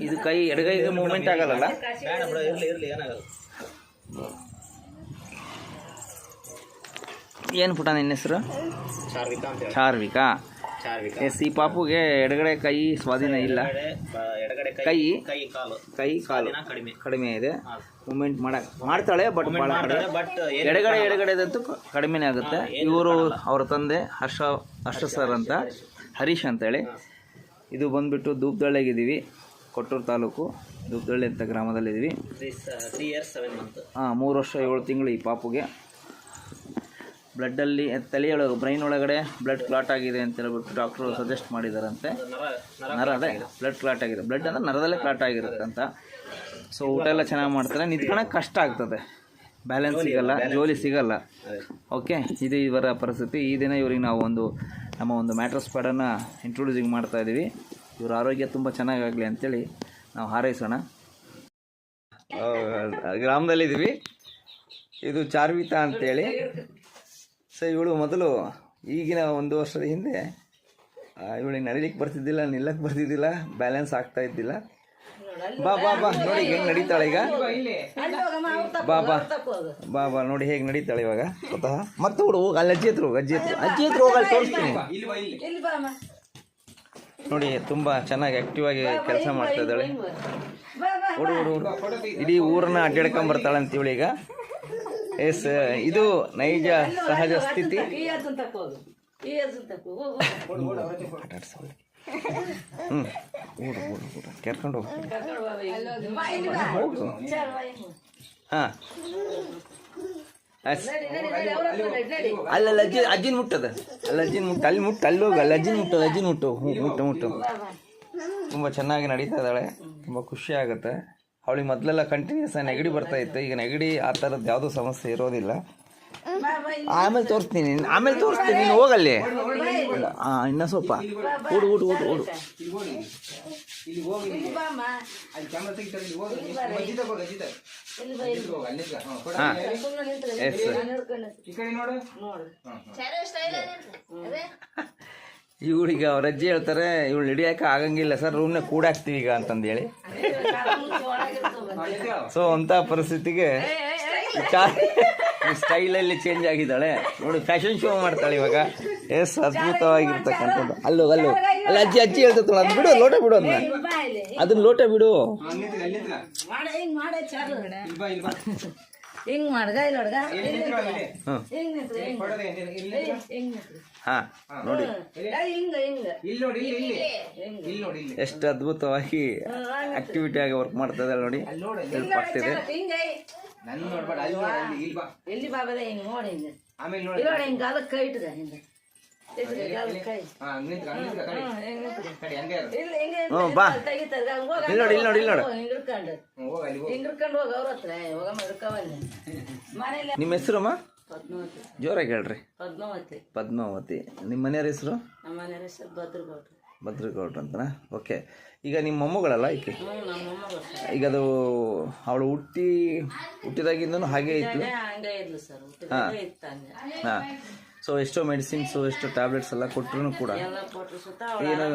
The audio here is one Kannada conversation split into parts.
ಇದು ಕೈ ಎಡಗೈಗೆ ಮೂವ್ಮೆಂಟ್ ಆಗಲ್ಲ. ಏನು ಪುಟ ನಿನ್ನ ಹೆಸರು? ಚಾರ್ವಿಕಾ. ಎಸ್, ಈ ಪಾಪುಗೆ ಎಡಗಡೆ ಕೈ ಸ್ವಾಧೀನ ಇಲ್ಲ, ಕೈ ಕಾಲು ಕಡಿಮೆ ಇದೆ. ಮೂವ್ಮೆಂಟ್ ಮಾಡ್ತಾಳೆ, ಬಟ್ ಭಾಳ ಎಡಗಡೆದಂತೂ ಕಡಿಮೆನೇ ಆಗುತ್ತೆ. ಇವರು ಅವರ ತಂದೆ ಹರ್ಷ ಸರ್ ಅಂತ, ಹರೀಶ್ ಅಂತೇಳಿ. ಇದು ಬಂದುಬಿಟ್ಟು ದೂಪದಳ್ಳಿಗಿದ್ದೀವಿ, ಕೊಟ್ಟೂರು ತಾಲೂಕು ದೂಪದಳ್ಳಿ ಅಂತ ಗ್ರಾಮದಲ್ಲಿದ್ದೀವಿ. 3 years 7 months. 3 ವರ್ಷ 7 ತಿಂಗಳು ಈ ಪಾಪುಗೆ. ಬ್ಲಡ್ಡಲ್ಲಿ ತಲೆಯೊಳಗೆ ಬ್ರೈನ್ ಒಳಗಡೆ ಬ್ಲಡ್ ಕ್ಲಾಟ್ ಆಗಿದೆ ಅಂತ ಹೇಳ್ಬಿಟ್ಟು ಡಾಕ್ಟ್ರು ಸಜೆಸ್ಟ್ ಮಾಡಿದಾರಂತೆ. ನರದೇ ಬ್ಲಡ್ ಕ್ಲಾಟ್ ಆಗಿದೆ, ಬ್ಲಡ್ ಅಂದರೆ ನರದಲ್ಲೇ ಕ್ಲಾಟ್ ಆಗಿರುತ್ತೆ ಅಂತ. ಸೊ ಊಟ ಎಲ್ಲ ಚೆನ್ನಾಗಿ ಮಾಡ್ತಾರೆ, ನಿಂತ್ಕೊಳ್ಳೋಕೆ ಕಷ್ಟ ಆಗ್ತದೆ, ಬ್ಯಾಲೆನ್ಸ್ ಸಿಗಲ್ಲ, ಜೋಲಿ ಸಿಗಲ್ಲ. ಓಕೆ, ಇದು ಇವರ ಪರಿಸ್ಥಿತಿ. ಈ ದಿನ ಇವ್ರಿಗೆ ನಾವು ನಮ್ಮ ಒಂದು ಮ್ಯಾಟ್ರಸ್ ಪ್ಯಾಡನ್ನು ಇಂಟ್ರೊಡ್ಯೂಸಿಂಗ್ ಮಾಡ್ತಾಯಿದ್ದೀವಿ. ಇವ್ರ ಆರೋಗ್ಯ ತುಂಬ ಚೆನ್ನಾಗಾಗಲಿ ಅಂಥೇಳಿ ನಾವು ಹಾರೈಸೋಣ. ಗ್ರಾಮದಲ್ಲಿದ್ದೀವಿ. ಇದು ಚಾರ್ವಿತಾ ಅಂತೇಳಿ. ಸೊ ಇವಳು ಮೊದಲು ಈಗಿನ 1 ವರ್ಷದ ಹಿಂದೆ ಇವಳಿಗೆ ನಡಿಲಿಕ್ಕೆ ಬರ್ತಿದ್ದಿಲ್ಲ, ನಿಲ್ಲಕ್ಕೆ ಬರ್ತಿದ್ದಿಲ್ಲ, ಬ್ಯಾಲೆನ್ಸ್ ಆಗ್ತಾ ಇದ್ದಿಲ್ಲ. ಬಾ ನೋಡಿ ಹೆಂಗೆ ನಡೀತಾಳೆ ಈಗ. ಬಾ ನೋಡಿ ಹೇಗೆ ನಡೀತಾಳೆ ಇವಾಗ ಸ್ವತಃ. ಮತ್ತೆ ಹುಡು ಹೋಗಿ ಅಲ್ಲಿ ಅಜ್ಜಿ ಹತ್ರ ಹೋಗಿ ಅಲ್ಲಿ ತೋರಿಸ್ತೀನಿ ನೋಡಿ. ತುಂಬ ಚೆನ್ನಾಗಿ ಆ್ಯಕ್ಟಿವ್ ಆಗಿ ಕೆಲಸ ಮಾಡ್ತಾ ಇದ್ದಾಳೆ. ಹುಡು ಇಡೀ ಊರನ್ನ ಅಡ್ಡಾಡ್ಕೊಂಬರ್ತಾಳೆ ಅಂತ ಇವಳೀಗ. ಎಸ್, ಇದು ನೈಜ ಸಹಜ ಸ್ಥಿತಿ. ಕೆರ್ಕೊಂಡು ಹೋಗ್ತೀನಿ. ಹಾಂ, ಅಲ್ಲ ಅಜ್ಜಿನ ಮುಟ್ಟದ, ಅಲ್ಲಿ ಹೋಗಿ ಅಜ್ಜಿನ ಮುಟ್ಟು. ತುಂಬ ಚೆನ್ನಾಗಿ ನಡೀತಾ ಇದ್ದಾಳೆ, ತುಂಬ ಖುಷಿ ಆಗುತ್ತೆ. ಅವಳಿಗೆ ಮೊದಲೆಲ್ಲ ಕಂಟಿನ್ಯೂಸ್ ನೆಗಡಿ ಬರ್ತಾ ಇತ್ತು, ಈಗ ನೆಗಡಿ ಆ ಥರದ್ದು ಯಾವುದೂ ಸಮಸ್ಯೆ ಇರೋದಿಲ್ಲ. ಆಮೇಲೆ ತೋರಿಸ್ತೀನಿ, ನೀನು ಹೋಗಲ್ಲಿ. ಇನ್ನೂ ಸ್ವಲ್ಪ ಓಡು. ಹಾಂ, ಎಸ್. ಇವಳಿಗೆ ಅವ್ರ ಅಜ್ಜಿ ಹೇಳ್ತಾರೆ, ಇವಳು ಹಿಡಿಯೋಕೆ ಆಗಂಗಿಲ್ಲ ಸರ್, ರೂಮ್ನಾಗ ಕೂಡಾಕ್ತೀವಿ ಈಗ ಅಂತಂದೇಳಿ. ಸೊ ಅಂಥ ಪರಿಸ್ಥಿತಿಗೆ ಸ್ಟೈಲಲ್ಲಿ ಚೇಂಜ್ ಆಗಿದ್ದಾಳೆ ನೋಡಿ. ಫ್ಯಾಷನ್ ಶೋ ಮಾಡ್ತಾಳೆ ಇವಾಗ. ಎಸ್, ಅದ್ಭುತವಾಗಿರ್ತಕ್ಕಂಥದ್ದು. ಅಲ್ಲೋ ಅಲ್ಲಿ ಅಜ್ಜಿ ಹೇಳ್ತಾಳೆ, ಅದು ಬಿಡು, ಲೋಟ ಬಿಡು, ಅದನ್ನ ಲೋಟ ಬಿಡು. ಹಾಂ ನೋಡಿ ಎಷ್ಟು ಅದ್ಭುತವಾಗಿ ಆಕ್ಟಿವಿಟಿ ಆಗಿ ವರ್ಕ್ ಮಾಡ್ತಾ ಇದ್ದಾಳೆ ನೋಡಿ. ಹೆಲ್ಪ್ ಆಗ್ತಿದೆ. ಬಾ, ಇಲ್ಲಿ ನೋಡಿ. ನಿಮ್ಮ ಹೆಸರಮ್ಮ? ಜೋರಾಗಿ ಹೇಳ್ರಿ. ಪದ್ಮಾವತಿ. ನಿಮ್ಮ ಮನೆಯವ್ರ ಹೆಸರು? ಭದ್ರಗೌಡ್ರು ಅಂತನಾ? ಓಕೆ. ಈಗ ನಿಮ್ಮ ಮೊಮ್ಮಗಳಲ್ಲ ಈಕೆ? ಈಗ ಅದು ಅವಳು ಹುಟ್ಟಿದಾಗಿಂದನೂ ಹಾಗೇ ಇತ್ತು? ಹಾಂ. ಸೊ ಎಷ್ಟೋ ಮೆಡಿಸಿನ್ಸು, ಎಷ್ಟೋ ಟ್ಯಾಬ್ಲೆಟ್ಸ್ ಎಲ್ಲ ಕೊಟ್ಟರು ಕೂಡ ಏನೂ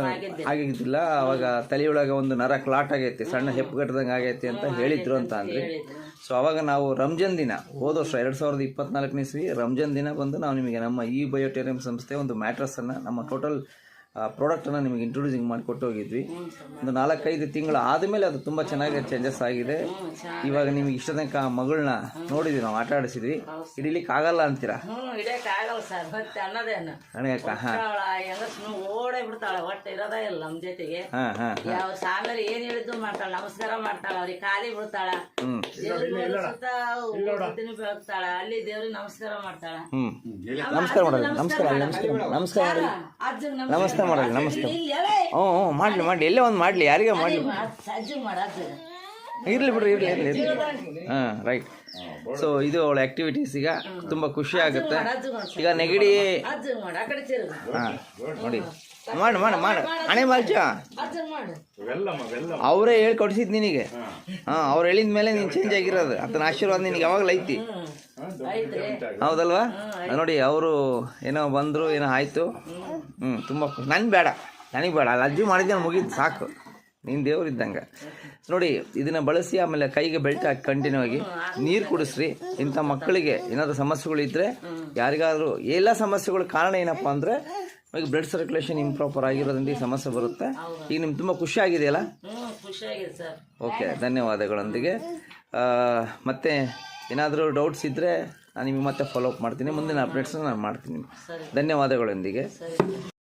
ಆಗಿದ್ದಿಲ್ಲ. ಅವಾಗ ತಲೆಯೊಳಗೆ ಒಂದು ನರ ಕ್ಲಾಟ್ ಆಗೈತಿ, ಸಣ್ಣ ಹೆಪ್ಪುಗಟ್ಟದಂಗೆ ಆಗೈತಿ ಅಂತ ಹೇಳಿದ್ರು ಅಂತ ಅಂದ್ರಿ. ಸೊ ಅವಾಗ ನಾವು ರಂಜಾನ್ ದಿನ, ಹೋದ ವರ್ಷ 2024ನೇ ಇಸ್ವಿ ರಂಜಾನ್ ದಿನ ಬಂದು ನಾವು ನಿಮಗೆ ನಮ್ಮ ಈ ಬಯೋಟೇರಿಯಂ ಸಂಸ್ಥೆ ಒಂದು ಮ್ಯಾಟ್ರಸ್ಸನ್ನು, ನಮ್ಮ ಟೋಟಲ್ ಪ್ರಾಡಕ್ಟನ್ನು ನಿಮಗೆ ಇಂಟ್ರೊಡ್ಯೂಸಿಂಗ್ ಮಾಡಿಕೊಟ್ಟು ಹೋಗಿದ್ವಿ. ಒಂದು 4-5 ತಿಂಗಳು ಆದಮೇಲೆ ಅದು ತುಂಬ ಚೆನ್ನಾಗಿ ಚೇಂಜಸ್ ಆಗಿದೆ. ಇವಾಗ ನಿಮಗೆ ಇಷ್ಟ ತನಕ ಮಗಳನ್ನ ನೋಡಿದ್ವಿ, ನಾವು ಆಟ ಆಡಿಸಿದ್ವಿ. ಹಿಡಿಲಿಕ್ಕೆ ಆಗಲ್ಲ ಅಂತೀರಾ? ಓಡೇ ಬಿಡ್ತಾಳೆ, ಒಟ್ಟು ಇರೋದೇ ಇಲ್ಲ ನಮ್ಮ ಜೊತೆಗೆ. ಆಮೇಲೆ ಏನ್ ಹೇಳಿದ್ದು ಮಾಡ್ತಾಳ, ನಮಸ್ಕಾರ ಮಾಡ್ತಾಳ, ಅವ್ರಿಗೆ ಖಾಲಿ ಬಿಡ್ತಾಳ, ಬೆಳಗ್ತಾಳ, ಅಲ್ಲಿ ದೇವ್ರಿಗೆ ನಮಸ್ಕಾರ ಮಾಡ್ತಾಳ. ನಮಸ್ಕಾರ ಮಾಡಲ್ಲ. ನಮಸ್ತೆ. ಮಾಡ್ಲಿ ಎಲ್ಲೇ ಒಂದು ಮಾಡ್ಲಿ, ಯಾರಿಗೆ ಮಾಡ್ಲಿ, ಇರ್ಲಿ ಬಿಡ್ರಿ. ಹಾಂ, ರೈಟ್. ಸೊ ಇದು ಅವಳ ಆಕ್ಟಿವಿಟೀಸ್. ಈಗ ತುಂಬ ಖುಷಿ ಆಗುತ್ತೆ. ಈಗ ನೆಗಡಿ, ಹಾಂ ನೋಡಿ, ಮಾಡು ಮಾಡು ಮಾಡು ಹಣೆ ಬಾಲ್ಚ ಅರ್ಜುನ್ ಮಾಡು. ಅವರೇ ಹೇಳಿ ಕೊಡ್ಸಿದ್ ನಿನಗೆ. ಹಾಂ, ಅವ್ರು ಹೇಳಿದ ಮೇಲೆ ನೀನು ಚೇಂಜ್ ಆಗಿರೋದು. ಆತನ ಆಶೀರ್ವಾದ ನಿನಗೆ ಯಾವಾಗಲೂ ಐತಿ, ಐತ್ರಿ. ಹೌದಲ್ವಾ? ನೋಡಿ, ಅವರು ಏನೋ ಬಂದರು, ಏನೋ ಆಯಿತು. ತುಂಬ ನನಗೆ ಬೇಡ, ನನಗೆ ಬೇಡ. ಅಲ್ಲಿ ಅಜ್ಜಿ ಮಾಡಿದ್ದೆ ಮುಗೀತು, ಸಾಕು. ನೀನು ದೇವ್ರಿದ್ದಂಗೆ ನೋಡಿ. ಇದನ್ನು ಬಳಸಿ ಆಮೇಲೆ ಕೈಗೆ ಬೆಲ್ಟ್ ಹಾಕಿ ಕಂಟಿನ್ಯೂ ಆಗಿ ನೀರು ಕುಡಿಸ್ರಿ. ಇಂಥ ಮಕ್ಕಳಿಗೆ ಏನಾದರೂ ಸಮಸ್ಯೆಗಳಿದ್ದರೆ, ಯಾರಿಗಾದರೂ ಎಲ್ಲ ಸಮಸ್ಯೆಗಳ ಕಾರಣ ಏನಪ್ಪ ಅಂದರೆ ಈಗ ಬ್ಲಡ್ ಸರ್ಕ್ಯುಲೇಷನ್ ಇಂಪ್ರಾಪರ್ ಆಗಿರೋದ್ರಿಂದ ಈ ಸಮಸ್ಯೆ ಬರುತ್ತೆ. ಈಗ ನಿಮ್ಗೆ ತುಂಬ ಖುಷಿ ಆಗಿದೆಯಲ್ಲ? ಖುಷಿಯಾಗಿದೆ ಸರ್. ಓಕೆ, ಧನ್ಯವಾದಗಳೊಂದಿಗೆ. ಮತ್ತೆ ಏನಾದರೂ ಡೌಟ್ಸ್ ಇದ್ದರೆ ನಾನು ನಿಮಗೆ ಮತ್ತೆ ಫಾಲೋ ಅಪ್ ಮಾಡ್ತೀನಿ. ಮುಂದಿನ ಅಪ್ಡೇಟ್ಸ್ನ ನಾನು ಮಾಡ್ತೀನಿ. ಧನ್ಯವಾದಗಳೊಂದಿಗೆ.